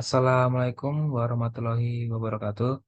Assalamualaikum warahmatullahi wabarakatuh.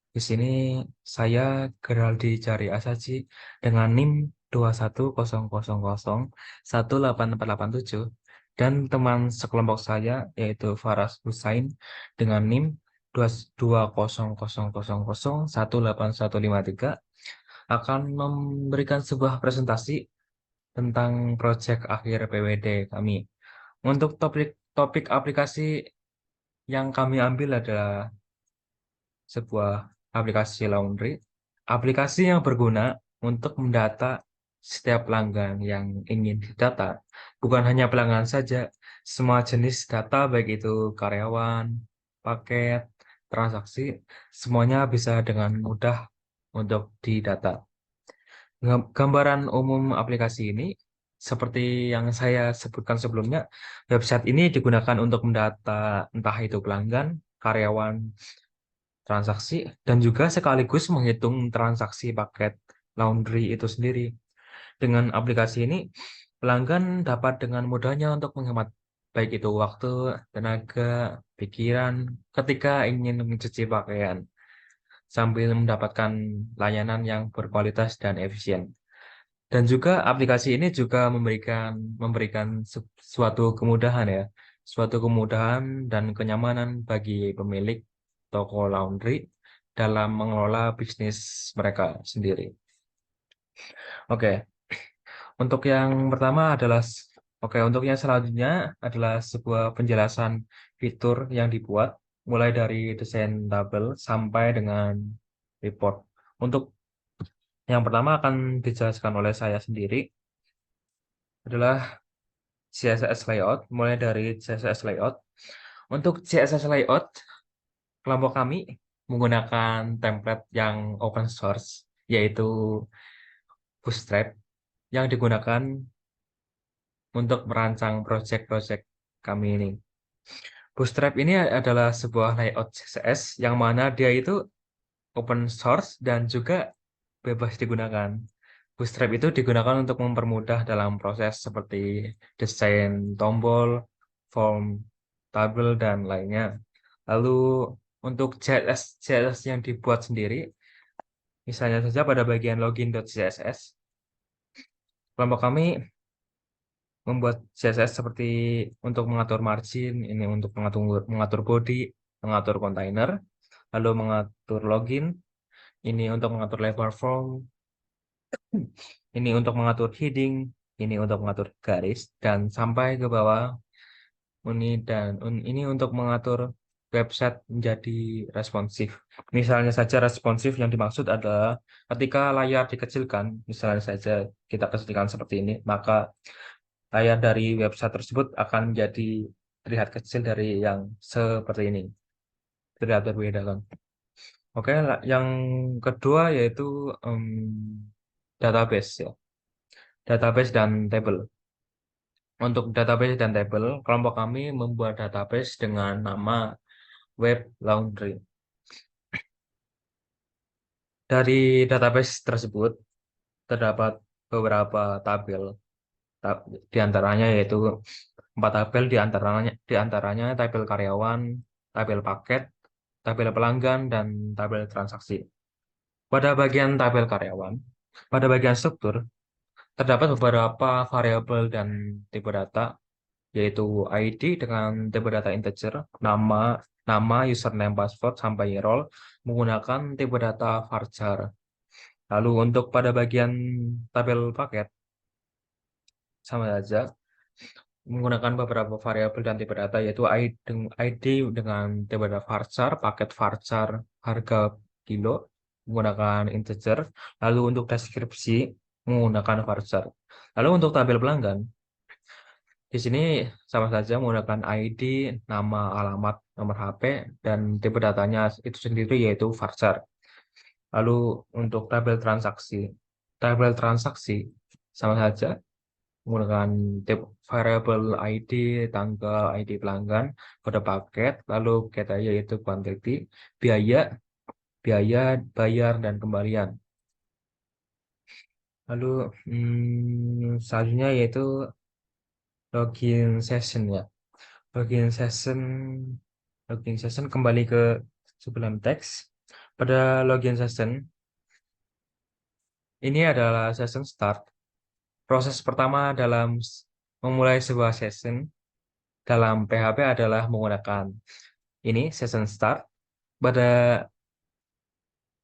Di sini saya Geraldi Jari Asaji dengan NIM 21000184887 dan teman sekelompok saya yaitu Faras Husain dengan NIM 20000185153 akan memberikan sebuah presentasi tentang proyek akhir PWD kami. Untuk topik aplikasi yang kami ambil adalah sebuah aplikasi laundry, aplikasi yang berguna untuk mendata setiap pelanggan yang ingin didata. Bukan hanya pelanggan saja, semua jenis data baik itu karyawan, paket, transaksi, semuanya bisa dengan mudah untuk didata. Gambaran umum aplikasi ini, seperti yang saya sebutkan sebelumnya, website ini digunakan untuk mendata entah itu pelanggan, karyawan, transaksi, dan juga sekaligus menghitung transaksi paket laundry itu sendiri. Dengan aplikasi ini, pelanggan dapat dengan mudahnya untuk menghemat baik itu waktu, tenaga, pikiran ketika ingin mencuci pakaian, sambil mendapatkan layanan yang berkualitas dan efisien. Dan juga aplikasi ini juga memberikan suatu kemudahan ya, suatu kemudahan dan kenyamanan bagi pemilik toko laundry dalam mengelola bisnis mereka sendiri. Oke, untuk yang pertama adalah untuk yang selanjutnya adalah sebuah penjelasan fitur yang dibuat mulai dari desain tabel sampai dengan report. Untuk yang pertama akan dijelaskan oleh saya sendiri adalah CSS layout, mulai dari CSS layout. Untuk CSS layout, kelompok kami menggunakan template yang open source, yaitu Bootstrap, yang digunakan untuk merancang proyek-proyek kami ini. Bootstrap ini adalah sebuah layout CSS yang mana dia itu open source dan juga bebas digunakan. Bootstrap itu digunakan untuk mempermudah dalam proses seperti desain tombol, form, tabel, dan lainnya. Lalu untuk CSS yang dibuat sendiri, misalnya saja pada bagian login.css, kelompok kami membuat CSS seperti untuk mengatur margin, ini untuk mengatur body, mengatur kontainer, lalu mengatur login, ini untuk mengatur lebar form, ini untuk mengatur heading, ini untuk mengatur garis, dan sampai ke bawah ini untuk mengatur website menjadi responsif. Misalnya saja responsif yang dimaksud adalah ketika layar dikecilkan, misalnya saja kita kecilkan seperti ini, maka layar dari website tersebut akan menjadi terlihat kecil dari yang seperti ini, terlihat berbeda kan. Oke, yang kedua yaitu database ya, database dan table. Untuk database dan table, kelompok kami membuat database dengan nama Web Laundry. Dari database tersebut terdapat beberapa tabel, di antaranya yaitu 4 tabel, di antaranya tabel karyawan, tabel paket, tabel pelanggan, dan tabel transaksi. Pada bagian tabel karyawan, pada bagian struktur, terdapat beberapa variabel dan tipe data, yaitu ID dengan tipe data integer, nama, username, password, sampai role menggunakan tipe data varchar. Lalu untuk pada bagian tabel paket, sama saja menggunakan beberapa variabel dan tipe data, yaitu ID dengan tipe data varchar, paket varchar, harga kilo menggunakan integer, lalu untuk deskripsi menggunakan varchar. Lalu untuk tabel pelanggan, di sini sama saja menggunakan ID, nama, alamat, nomor HP, dan tipe datanya itu sendiri yaitu varchar. Lalu untuk tabel transaksi sama saja menggunakan tipe variabel ID, tanggal, ID pelanggan, kode paket, lalu kata yaitu quantity, biaya, biaya, bayar, dan kembalian. Lalu selanjutnya yaitu login session ya. Login session Login session, kembali ke sebelum teks. Pada login session, ini adalah session start. Proses pertama dalam memulai sebuah session dalam PHP adalah menggunakan ini session start. Pada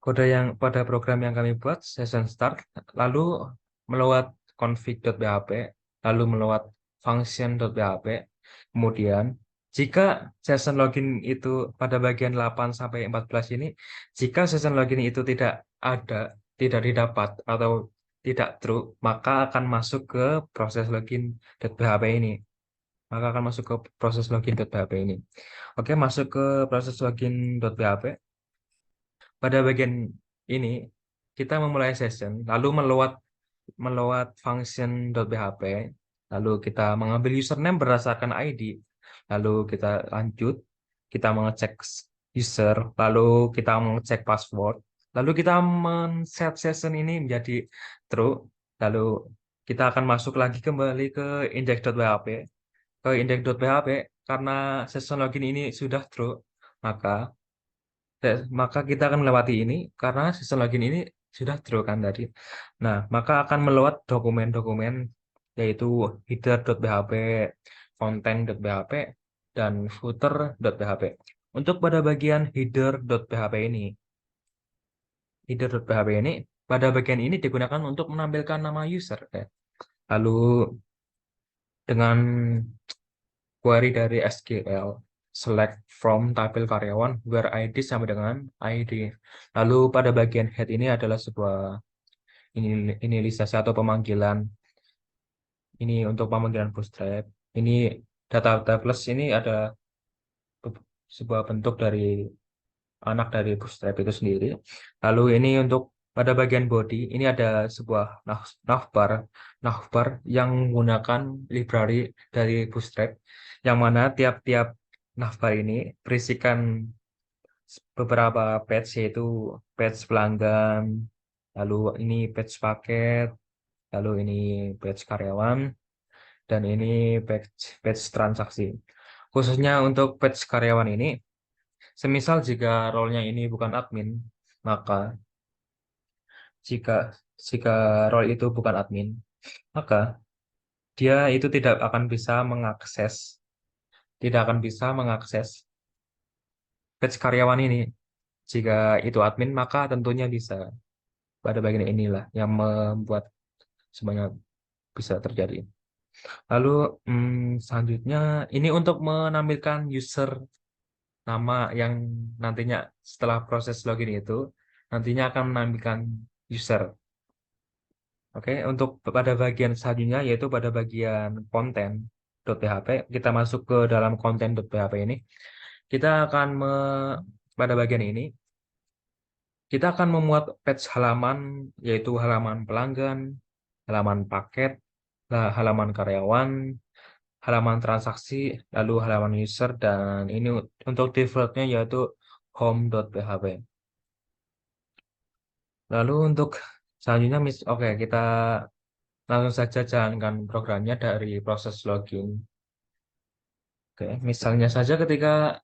kode yang pada program yang kami buat session start, lalu melewat config.php, lalu melewat function.php. Kemudian jika session login itu pada bagian 8 sampai 14 ini, jika session login itu tidak ada, tidak didapat atau tidak true, maka akan masuk ke proses login.php ini. Maka akan masuk ke proses login.php ini. Oke, masuk ke proses login.php. Pada bagian ini, kita memulai session, lalu melewat function.php, lalu kita mengambil username berdasarkan ID, lalu kita lanjut, kita mengecek user, lalu kita mengecek password, lalu kita men-set session ini menjadi true, lalu kita akan masuk lagi kembali ke index.php, karena session login ini sudah true, maka maka kita akan melewati ini karena sistem login ini sudah true kan tadi. Nah, maka akan melewat dokumen-dokumen yaitu header.php, content.php, dan footer.php. Untuk pada bagian header.php ini pada bagian ini digunakan untuk menampilkan nama user. Lalu dengan query dari SQL, select from tabel karyawan where ID sama dengan ID. Lalu pada bagian head ini adalah sebuah inisialisasi atau pemanggilan. Ini untuk pemanggilan bootstrap. Ini data plus ini ada sebuah bentuk dari anak dari bootstrap itu sendiri. Lalu ini untuk pada bagian body ini ada sebuah navbar yang menggunakan library dari bootstrap, yang mana tiap-tiap navbar ini berisikan beberapa patch, yaitu patch pelanggan, lalu ini patch paket, lalu ini patch karyawan, dan ini patch transaksi. Khususnya untuk patch karyawan ini, semisal jika role-nya ini bukan admin, maka jika jika role itu bukan admin, maka dia itu tidak akan bisa mengakses batch karyawan ini. Jika itu admin, maka tentunya bisa. Pada bagian inilah yang membuat semuanya bisa terjadi. Lalu selanjutnya ini untuk menampilkan user nama yang nantinya setelah proses login itu nantinya akan menampilkan user. Oke, untuk pada bagian selanjutnya yaitu pada bagian konten.php, kita masuk ke dalam konten.php ini. Kita akan pada bagian ini kita akan memuat page halaman, yaitu halaman pelanggan, halaman paket, halaman karyawan, halaman transaksi, lalu halaman user, dan ini untuk defaultnya yaitu home.php. Lalu untuk selanjutnya, oke, kita langsung saja jalankan programnya dari proses login. Oke, misalnya saja ketika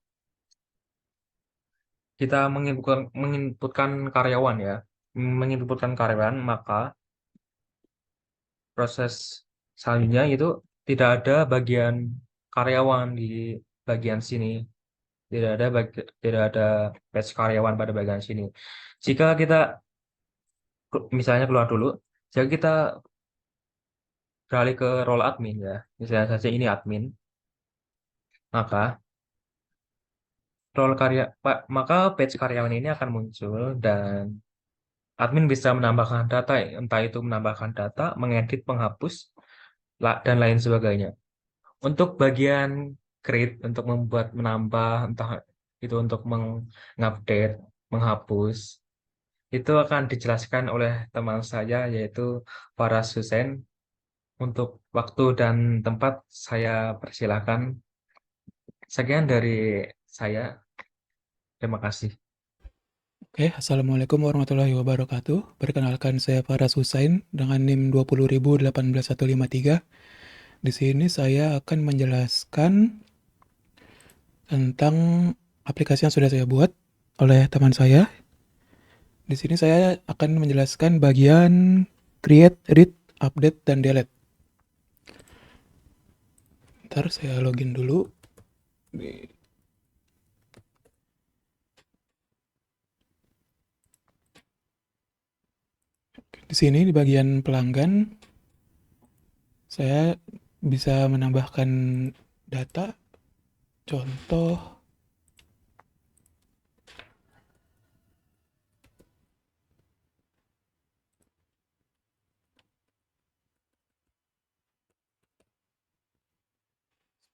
kita menginputkan karyawan, maka proses selanjutnya itu tidak ada bagian karyawan di bagian sini, tidak ada batch karyawan pada bagian sini. Jika kita misalnya keluar dulu, jika kita beralih ke role admin ya, misalnya saja ini admin, maka maka batch karyawan ini akan muncul dan admin bisa menambahkan data, entah itu menambahkan data, mengedit, menghapus, dan lain sebagainya. Untuk bagian create, untuk membuat, menambah, entah itu untuk mengupdate, menghapus, itu akan dijelaskan oleh teman saya yaitu Faras Hussein. Untuk waktu dan tempat saya persilahkan. Sekian dari saya. Terima kasih. Oke, Assalamualaikum warahmatullahi wabarakatuh. Perkenalkan saya Faras Husain dengan NIM 20.018.153. Di sini saya akan menjelaskan tentang aplikasi yang sudah saya buat oleh teman saya. Di sini saya akan menjelaskan bagian create, read, update, dan delete. Ntar saya login dulu. Di sini di bagian pelanggan, saya bisa menambahkan data, contoh,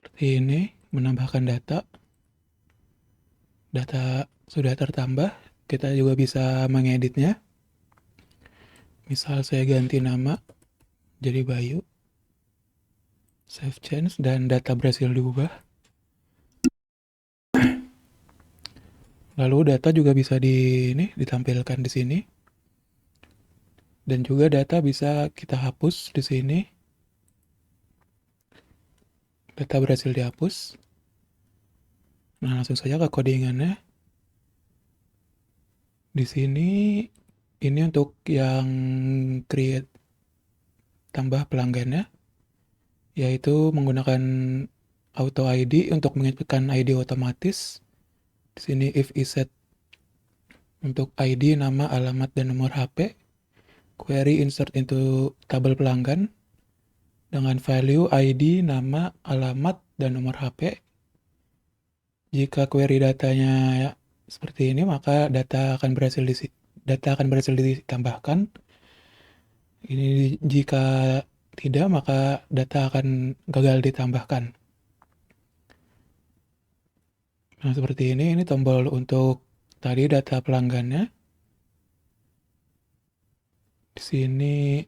seperti ini, menambahkan data. Data sudah tertambah, kita juga bisa mengeditnya. Misal saya ganti nama jadi Bayu, save change, dan data berhasil diubah. Lalu data juga bisa ditampilkan di sini. Dan juga data bisa kita hapus di sini. Data berhasil dihapus. Nah, langsung saja ke codingannya. Di sini ini untuk yang create tambah pelanggannya, yaitu menggunakan auto ID untuk menginputkan ID otomatis. Di sini if iset untuk ID, nama, alamat, dan nomor HP. Query insert into tabel pelanggan dengan value ID, nama, alamat, dan nomor HP. Jika query datanya seperti ini, maka data akan berhasil ditambahkan. Ini jika tidak, maka data akan gagal ditambahkan. Nah, seperti ini tombol untuk tadi data pelanggannya. Di sini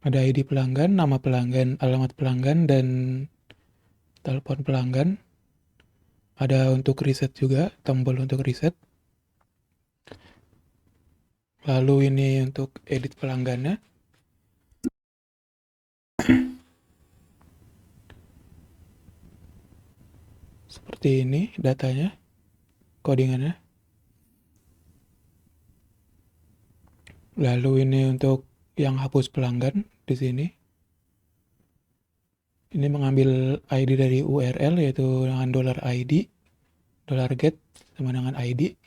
ada ID pelanggan, nama pelanggan, alamat pelanggan, dan telepon pelanggan. Ada untuk reset juga, tombol untuk reset. Lalu ini untuk edit pelanggannya. Seperti ini datanya, codingannya. Lalu ini untuk yang hapus pelanggan di sini. Ini mengambil ID dari URL yaitu dengan $ID, $get sama dengan ID.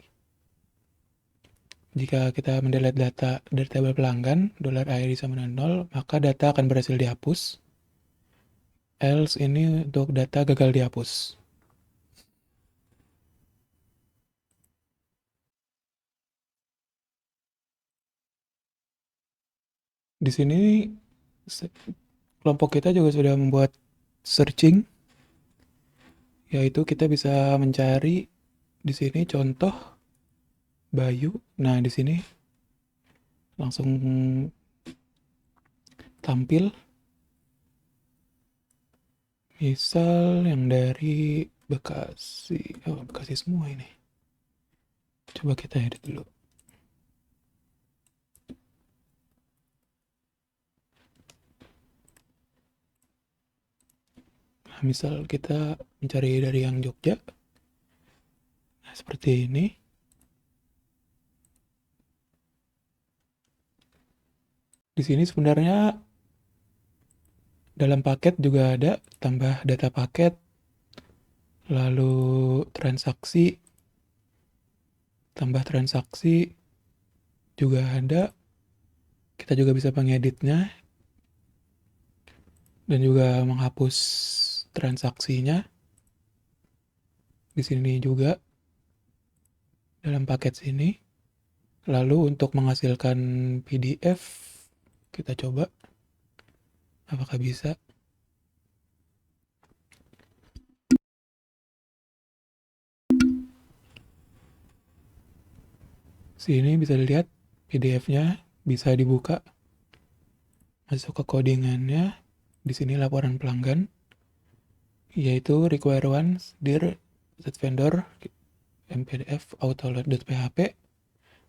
Jika kita mendelete data dari tabel pelanggan, $ID sama dengan 0, maka data akan berhasil dihapus. Else ini untuk data gagal dihapus. Di sini kelompok kita juga sudah membuat searching, yaitu kita bisa mencari di sini contoh Bayu. Nah, di sini langsung tampil. Misal yang dari Bekasi. Oh, Bekasi semua ini. Coba kita edit dulu. Nah, misal kita mencari dari yang Jogja. Nah, seperti ini. Di sini sebenarnya dalam paket juga ada tambah data paket, lalu transaksi, tambah transaksi juga ada. Kita juga bisa mengeditnya dan juga menghapus transaksinya. Di sini juga dalam paket sini. Lalu untuk menghasilkan PDF, kita coba apakah bisa. Sini bisa dilihat PDF-nya bisa dibuka. Masuk ke codingannya. Di sini laporan pelanggan, yaitu require once dir set vendor mpdf autoload.php,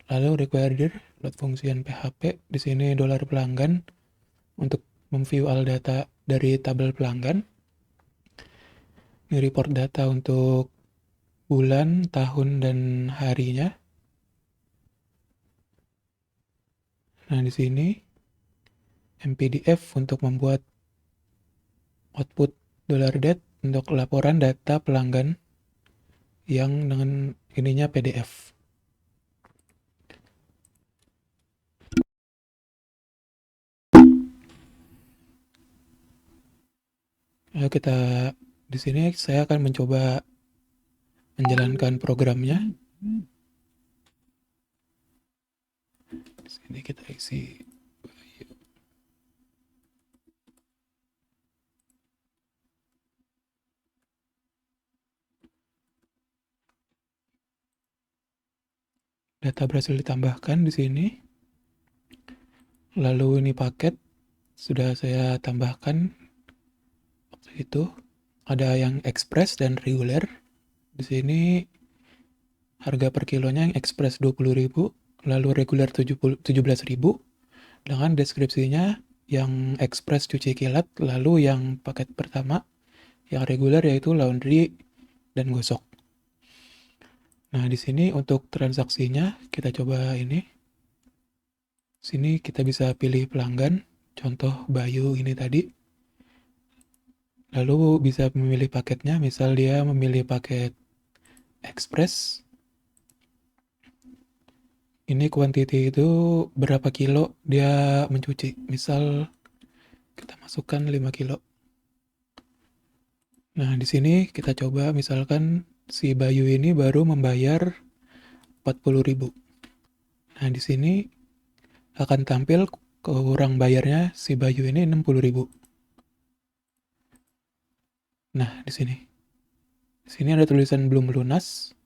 lalu require dir load function php. Di sini dolar pelanggan untuk memview all data dari tabel pelanggan. Ini report data untuk bulan, tahun, dan harinya. Nah, di sini MPDF untuk membuat output $det untuk laporan data pelanggan yang dengan ininya PDF. Ayo kita di sini saya akan mencoba menjalankan programnya. Di sini kita isi data berhasil ditambahkan di sini. Lalu ini paket sudah saya tambahkan waktu itu. Ada yang express dan reguler. Di sini harga per kilonya yang express 20.000, lalu reguler 17.000, dengan deskripsinya yang express cuci kilat, lalu yang paket pertama yang reguler yaitu laundry dan gosok. Nah, di sini untuk transaksinya kita coba ini. Sini kita bisa pilih pelanggan, contoh Bayu ini tadi. Lalu bisa memilih paketnya, misal dia memilih paket express. Ini quantity itu berapa kilo dia mencuci. Misal kita masukkan 5 kilo. Nah, di sini kita coba misalkan si Bayu ini baru membayar 40.000. Nah, di sini akan tampil kurang bayarnya si Bayu ini 60.000. Nah, di sini. Di sini ada tulisan belum lunas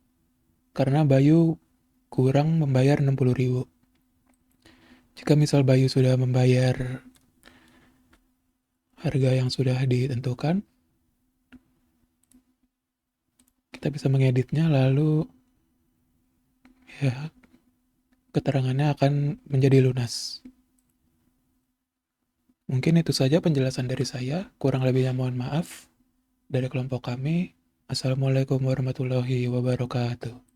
karena Bayu kurang membayar 60.000. Jika misal Bayu sudah membayar harga yang sudah ditentukan, kita bisa mengeditnya, lalu ya keterangannya akan menjadi lunas. Mungkin itu saja penjelasan dari saya, kurang lebihnya mohon maaf. Dari kelompok kami, Assalamualaikum warahmatullahi wabarakatuh.